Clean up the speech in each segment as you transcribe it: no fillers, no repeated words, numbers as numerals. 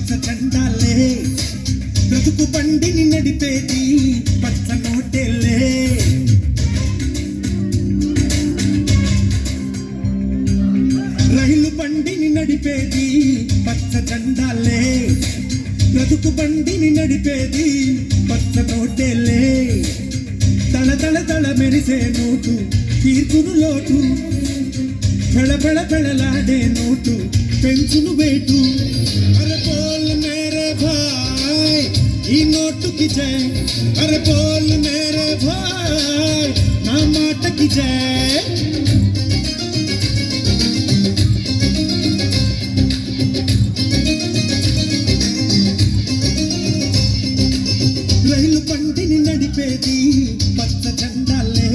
పచ్చ జెండాలే బ్రతుకు బండిని నడిపేది పచ్చ నోటేలే రైలు బండిని నడిపేది పచ్చ జెండాలే బ్రతుకు బండిని నడిపేది పచ్చ నోటేలే తల తల తల మెరిసే నోటు తీర్పును లోటు పెళ పెళ పెళలాడే నోటు పెంచును వేటు అరే బోల్ మేరే భాయ్ ఈ నోటుకి జై అరే బోల్ మేరే భాయ్ నా మాటకి జై రైలు బండిని నడిపేది పచ్చ జెండాలే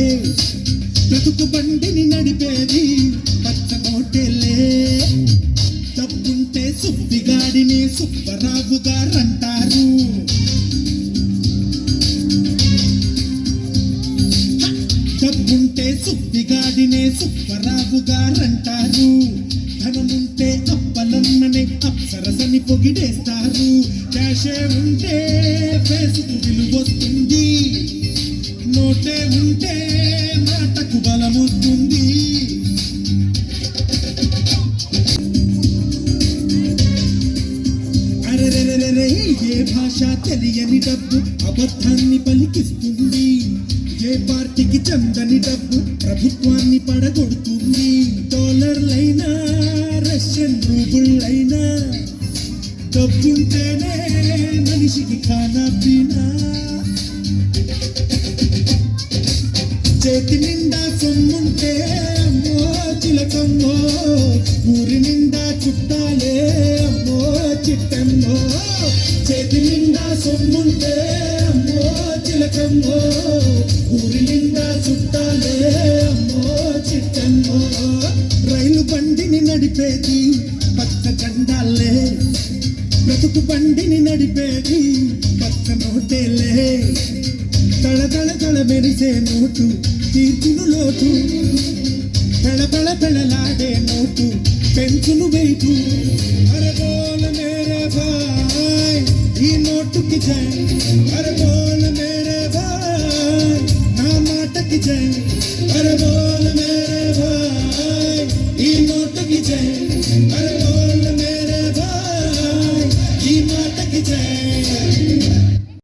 బ్రతుకు బండిని నడిపేది పచ్చ నోటేలే డబ్బుంటే సుబ్బిగాడిని సుబ్బరావు గారంటారు డబ్బుంటే సుబ్బిగాడినే సుబ్బరావు గారంటారు ధనముంటే అప్పలమ్మనే అప్సరసని పొగిడేస్తారు క్యాషే ఉంటే ఫేసుకు విలువొస్తుంది నోటే ఉంటే మాటకు బలమొస్తుంది అరెరెరెరె ఏ భాష తెలియని డబ్బు అబద్ధాన్ని పలికిస్తుంది ఏ పార్టీకి చందని డబ్బు ప్రభుత్వాన్ని పడగొడుతుంది డాలర్లైనా రష్యన్ రూబుళ్ళైనా డబ్బుంటేనే మనిషికి ఖానా పీనా చేతి నిండా సొమ్ముంటే అమ్మో చిలకమ్మో ఊరి నిండా చుట్టాలే అమ్మో చిట్టమ్మో చేతి నిండా సొమ్ముంటే అమ్మో చిలకమ్మో ఊరి నిండా చుట్టాలే అమ్మో చిట్టమ్మో రైలు బండిని నడిపేది పచ్చ జెండాలే బ్రతుకు బండిని నడిపేది పచ్చ నోటేలే తళ తళ తళ మెరిసే నోటు తీర్చును లోటు పెళ పెళ పెళలాడే నోటు పెంచును వెయిటు అరే బోల్ మేరే భాయ్ ఈ నోటుకి జై అరే బోల్